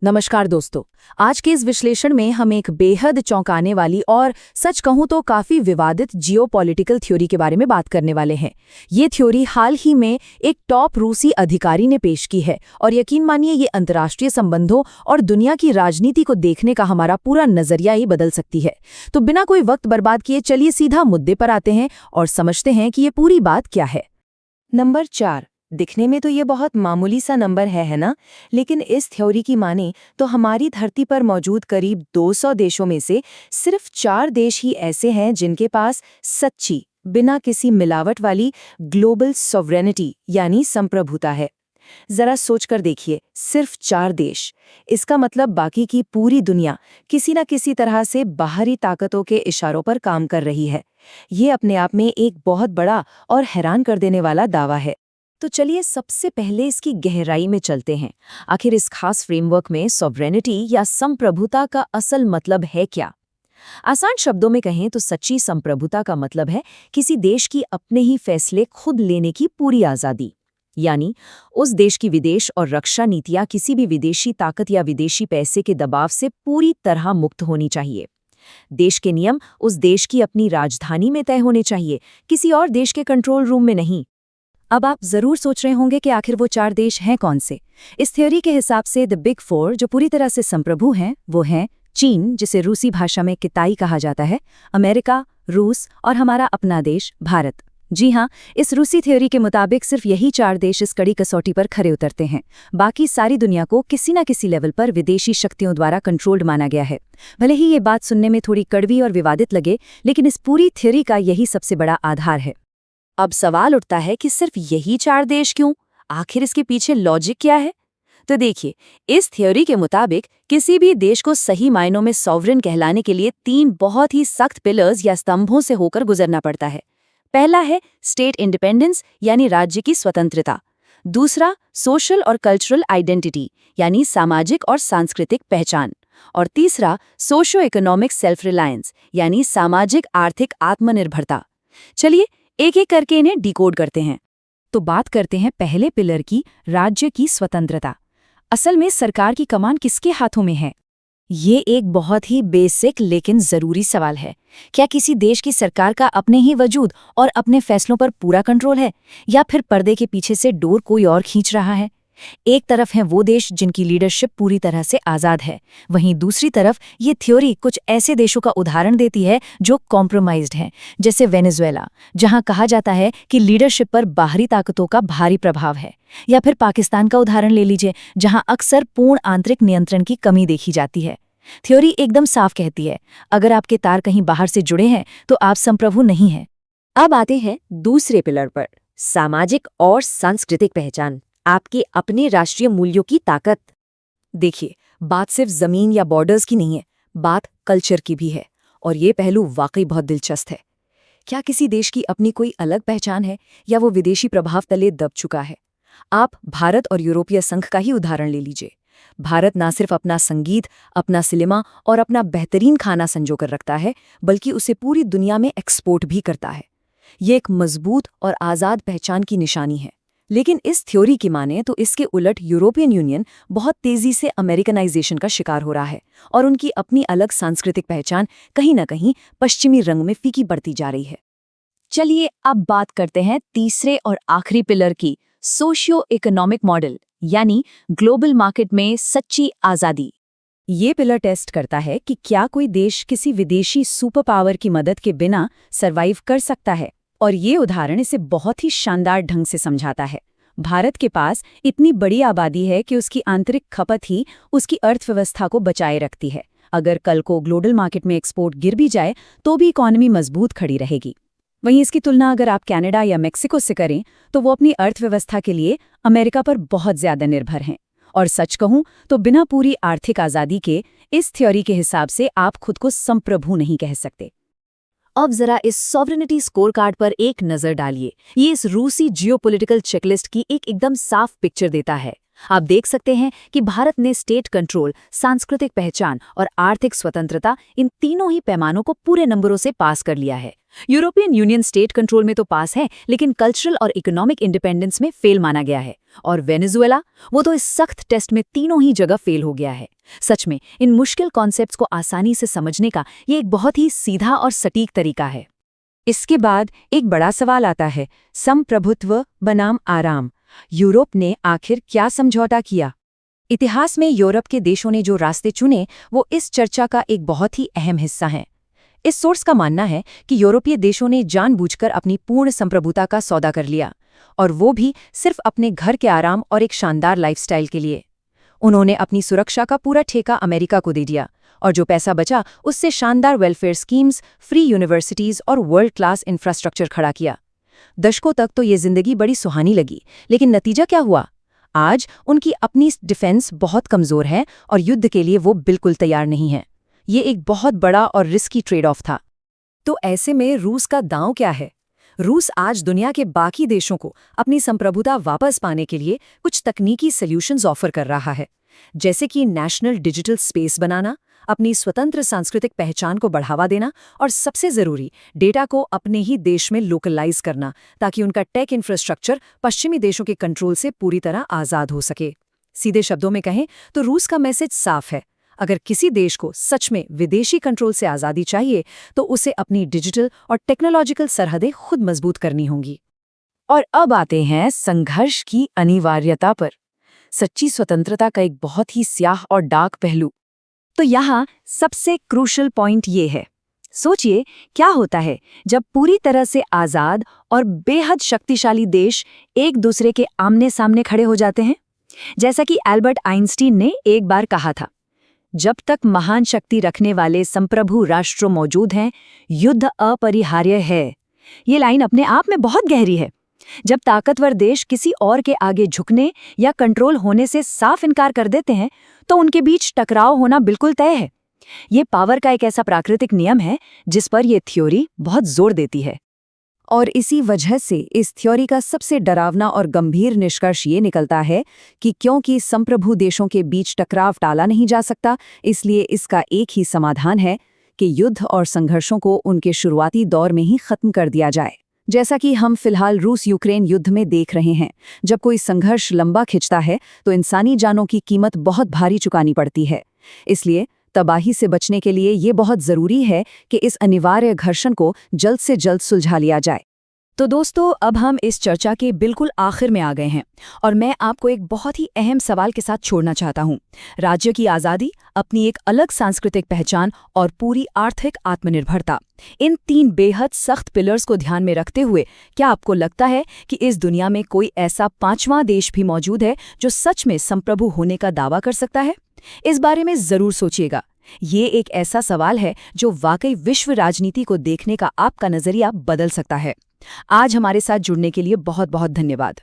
नमस्कार दोस्तों। आज के इस विश्लेषण में हम एक बेहद चौंकाने वाली और सच कहूं तो काफी विवादित जियोपॉलिटिकल थ्योरी के बारे में बात करने वाले हैं। ये थ्योरी हाल ही में एक टॉप रूसी अधिकारी ने पेश की है और यकीन मानिए ये अंतर्राष्ट्रीय संबंधों और दुनिया की राजनीति को देखने का हमारा पूरा नजरिया ही बदल सकती है। तो बिना कोई वक्त बर्बाद किए चलिए सीधा मुद्दे पर आते हैं और समझते हैं कि ये पूरी बात क्या है। नंबर 4। दिखने में तो ये बहुत मामूली सा नंबर है ना? लेकिन इस थ्योरी की माने तो हमारी धरती पर मौजूद करीब 200 देशों में से सिर्फ 4 देश ही ऐसे हैं जिनके पास सच्ची, बिना किसी मिलावट वाली ग्लोबल सॉवरेनिटी यानी संप्रभुता है। जरा सोचकर देखिए, सिर्फ 4 देश। इसका मतलब बाकी की पूरी दुनिया किसी न किसी तरह से बाहरी ताकतों के इशारों पर काम कर रही है। ये अपने आप में एक बहुत बड़ा और हैरान कर देने वाला दावा है। तो चलिए सबसे पहले इसकी गहराई में चलते हैं। आखिर इस खास फ्रेमवर्क में सॉवरेनिटी या संप्रभुता का असल मतलब है क्या? आसान शब्दों में कहें तो सच्ची संप्रभुता का मतलब है किसी देश की अपने ही फैसले खुद लेने की पूरी आज़ादी। यानी उस देश की विदेश और रक्षा नीतियां किसी भी विदेशी ताकत या विदेशी पैसे के दबाव से पूरी तरह मुक्त होनी चाहिए। देश के नियम उस देश की अपनी राजधानी में तय होने चाहिए, किसी और देश के कंट्रोल रूम में नहीं। अब आप जरूर सोच रहे होंगे कि आखिर वो 4 देश हैं कौन से? इस थ्योरी के हिसाब से द बिग 4 जो पूरी तरह से संप्रभु हैं वो हैं चीन, जिसे रूसी भाषा में किताई कहा जाता है, अमेरिका, रूस और हमारा अपना देश भारत। जी हाँ, इस रूसी थ्योरी के मुताबिक सिर्फ यही 4 देश इस कड़ी कसौटी पर खरे उतरते हैं। बाकी सारी दुनिया को किसी न किसी लेवल पर विदेशी शक्तियों द्वारा कंट्रोल्ड माना गया है। भले ही ये बात सुनने में थोड़ी कड़वी और विवादित लगे, लेकिन इस पूरी थ्योरी का यही सबसे बड़ा आधार है। अब सवाल उठता है कि सिर्फ यही 4 देश क्यों? आखिर इसके पीछे लॉजिक क्या है? तो देखिए, इस थ्योरी के मुताबिक किसी भी देश को सही मायनों में सॉवरेन कहलाने के लिए 3 बहुत ही सख्त पिलर्स या स्तंभों से होकर गुजरना पड़ता है। पहला है स्टेट इंडिपेंडेंस यानी राज्य की स्वतंत्रता। दूसरा सोशल और कल्चरल आइडेंटिटी यानी सामाजिक और सांस्कृतिक पहचान। और तीसरा सोशो इकोनॉमिक सेल्फ रिलायंस यानी सामाजिक आर्थिक आत्मनिर्भरता। चलिए एक एक करके इन्हें डिकोड करते हैं। तो बात करते हैं पहले पिलर की, राज्य की स्वतंत्रता। असल में सरकार की कमान किसके हाथों में है? ये एक बहुत ही बेसिक लेकिन जरूरी सवाल है। क्या किसी देश की सरकार का अपने ही वजूद और अपने फैसलों पर पूरा कंट्रोल है, या फिर पर्दे के पीछे से डोर कोई और खींच रहा है? एक तरफ हैं वो देश जिनकी लीडरशिप पूरी तरह से आज़ाद है, वहीं दूसरी तरफ ये थ्योरी कुछ ऐसे देशों का उदाहरण देती है जो कॉम्प्रोमाइज्ड हैं, जैसे वेनेजुएला, जहां कहा जाता है कि लीडरशिप पर बाहरी ताकतों का भारी प्रभाव है। या फिर पाकिस्तान का उदाहरण ले लीजिए, जहां अक्सर पूर्ण आंतरिक नियंत्रण की कमी देखी जाती है। थ्योरी एकदम साफ कहती है, अगर आपके तार कहीं बाहर से जुड़े हैं तो आप संप्रभु नहीं हैं। अब आते हैं दूसरे पिलर पर, सामाजिक और सांस्कृतिक पहचान, आपके अपने राष्ट्रीय मूल्यों की ताकत। देखिए, बात सिर्फ जमीन या बॉर्डर्स की नहीं है, बात कल्चर की भी है, और ये पहलू वाकई बहुत दिलचस्प है। क्या किसी देश की अपनी कोई अलग पहचान है, या वो विदेशी प्रभाव तले दब चुका है? आप भारत और यूरोपीय संघ का ही उदाहरण ले लीजिए। भारत ना सिर्फ अपना संगीत, अपना सिनेमा और अपना बेहतरीन खाना संजोकर रखता है, बल्कि उसे पूरी दुनिया में एक्सपोर्ट भी करता है। ये एक मजबूत और आज़ाद पहचान की निशानी है। लेकिन इस थ्योरी की माने तो इसके उलट यूरोपियन यूनियन बहुत तेजी से अमेरिकनाइजेशन का शिकार हो रहा है, और उनकी अपनी अलग सांस्कृतिक पहचान कहीं न कहीं पश्चिमी रंग में फीकी पड़ती जा रही है। चलिए अब बात करते हैं तीसरे और आखिरी पिलर की, सोशियो इकोनॉमिक मॉडल यानी ग्लोबल मार्केट में सच्ची आज़ादी। ये पिलर टेस्ट करता है कि क्या कोई देश किसी विदेशी सुपर पावर की मदद के बिना सर्वाइव कर सकता है, और ये उदाहरण इसे बहुत ही शानदार ढंग से समझाता है। भारत के पास इतनी बड़ी आबादी है कि उसकी आंतरिक खपत ही उसकी अर्थव्यवस्था को बचाए रखती है। अगर कल को ग्लोबल मार्केट में एक्सपोर्ट गिर भी जाए तो भी इकॉनमी मजबूत खड़ी रहेगी। वहीं इसकी तुलना अगर आप कनाडा या मेक्सिको से करें तो वो अपनी अर्थव्यवस्था के लिए अमेरिका पर बहुत ज्यादा निर्भर हैं। और सच कहूं तो बिना पूरी आर्थिक आज़ादी के इस थ्योरी के हिसाब से आप खुद को संप्रभु नहीं कह सकते। अब जरा इस सॉवरेनिटी स्कोर कार्ड पर एक नजर डालिए। ये इस रूसी जियोपॉलिटिकल चेकलिस्ट की एक एकदम साफ पिक्चर देता है। आप देख सकते हैं कि भारत ने स्टेट कंट्रोल, सांस्कृतिक पहचान और आर्थिक स्वतंत्रता इन तीनों ही पैमानों को पूरे नंबरों से पास कर लिया है। यूरोपियन यूनियन स्टेट कंट्रोल में तो पास है, लेकिन कल्चरल और इकोनॉमिक इंडिपेंडेंस में फेल माना गया है। और वेनेजुएला, वो तो इस सख्त टेस्ट में तीनों ही जगह फेल हो गया है। सच में इन मुश्किल कॉन्सेप्ट्स को आसानी से समझने का ये एक बहुत ही सीधा और सटीक तरीका है। इसके बाद एक बड़ा सवाल आता है, संप्रभुत्व बनाम आराम। यूरोप ने आखिर क्या समझौता किया? इतिहास में यूरोप के देशों ने जो रास्ते चुने वो इस चर्चा का एक बहुत ही अहम हिस्सा हैं। इस सोर्स का मानना है कि यूरोपीय देशों ने जानबूझकर अपनी पूर्ण संप्रभुता का सौदा कर लिया, और वो भी सिर्फ अपने घर के आराम और एक शानदार लाइफस्टाइल के लिए। उन्होंने अपनी सुरक्षा का पूरा ठेका अमेरिका को दे दिया, और जो पैसा बचा उससे शानदार वेलफेयर स्कीम्स, फ्री यूनिवर्सिटीज और वर्ल्ड क्लास इंफ्रास्ट्रक्चर खड़ा किया। दशकों तक तो ये जिंदगी बड़ी सुहानी लगी, लेकिन नतीजा क्या हुआ? आज उनकी अपनी डिफेंस बहुत कमजोर है और युद्ध के लिए वो बिल्कुल तैयार नहीं है। ये एक बहुत बड़ा और रिस्की ट्रेड ऑफ था। तो ऐसे में रूस का दांव क्या है? रूस आज दुनिया के बाकी देशों को अपनी संप्रभुता वापस पाने के लिए कुछ तकनीकी सॉल्यूशंस ऑफर कर रहा है, जैसे कि नेशनल डिजिटल स्पेस बनाना, अपनी स्वतंत्र सांस्कृतिक पहचान को बढ़ावा देना और सबसे जरूरी, डेटा को अपने ही देश में लोकलाइज करना, ताकि उनका टेक इंफ्रास्ट्रक्चर पश्चिमी देशों के कंट्रोल से पूरी तरह आज़ाद हो सके। सीधे शब्दों में कहें तो रूस का मैसेज साफ है, अगर किसी देश को सच में विदेशी कंट्रोल से आज़ादी चाहिए तो उसे अपनी डिजिटल और टेक्नोलॉजिकल सरहदें खुद मजबूत करनी होंगी। और अब आते हैं संघर्ष की अनिवार्यता पर, सच्ची स्वतंत्रता का एक बहुत ही स्याह और डार्क पहलू। तो यहाँ सबसे क्रूशल पॉइंट ये है, सोचिए क्या होता है जब पूरी तरह से आज़ाद और बेहद शक्तिशाली देश एक दूसरे के आमने सामने खड़े हो जाते हैं। जैसा कि एल्बर्ट आइंस्टीन ने एक बार कहा था, जब तक महान शक्ति रखने वाले संप्रभु राष्ट्र मौजूद हैं, युद्ध अपरिहार्य है। ये लाइन अपने आप में बहुत गहरी है। जब ताकतवर देश किसी और के आगे झुकने या कंट्रोल होने से साफ इनकार कर देते हैं, तो उनके बीच टकराव होना बिल्कुल तय है। ये पावर का एक ऐसा प्राकृतिक नियम है जिस पर यह थ्योरी बहुत जोर देती है। और इसी वजह से इस थ्योरी का सबसे डरावना और गंभीर निष्कर्ष ये निकलता है कि क्योंकि संप्रभु देशों के बीच टकराव टाला नहीं जा सकता, इसलिए इसका एक ही समाधान है कि युद्ध और संघर्षों को उनके शुरुआती दौर में ही खत्म कर दिया जाए। जैसा कि हम फिलहाल रूस यूक्रेन युद्ध में देख रहे हैं, जब कोई संघर्ष लंबा खिंचता है तो इंसानी जानों की कीमत बहुत भारी चुकानी पड़ती है। इसलिए तबाही से बचने के लिए ये बहुत ज़रूरी है कि इस अनिवार्य घर्षण को जल्द से जल्द सुलझा लिया जाए। तो दोस्तों, अब हम इस चर्चा के बिल्कुल आखिर में आ गए हैं और मैं आपको एक बहुत ही अहम सवाल के साथ छोड़ना चाहता हूँ। राज्य की आज़ादी, अपनी एक अलग सांस्कृतिक पहचान और पूरी आर्थिक आत्मनिर्भरता, इन तीन बेहद सख्त पिलर्स को ध्यान में रखते हुए क्या आपको लगता है कि इस दुनिया में कोई ऐसा पांचवां देश भी मौजूद है जो सच में संप्रभु होने का दावा कर सकता है? इस बारे में ज़रूर सोचिएगा। ये एक ऐसा सवाल है जो वाकई विश्व राजनीति को देखने का आपका नज़रिया बदल सकता है। आज हमारे साथ जुड़ने के लिए बहुत बहुत धन्यवाद।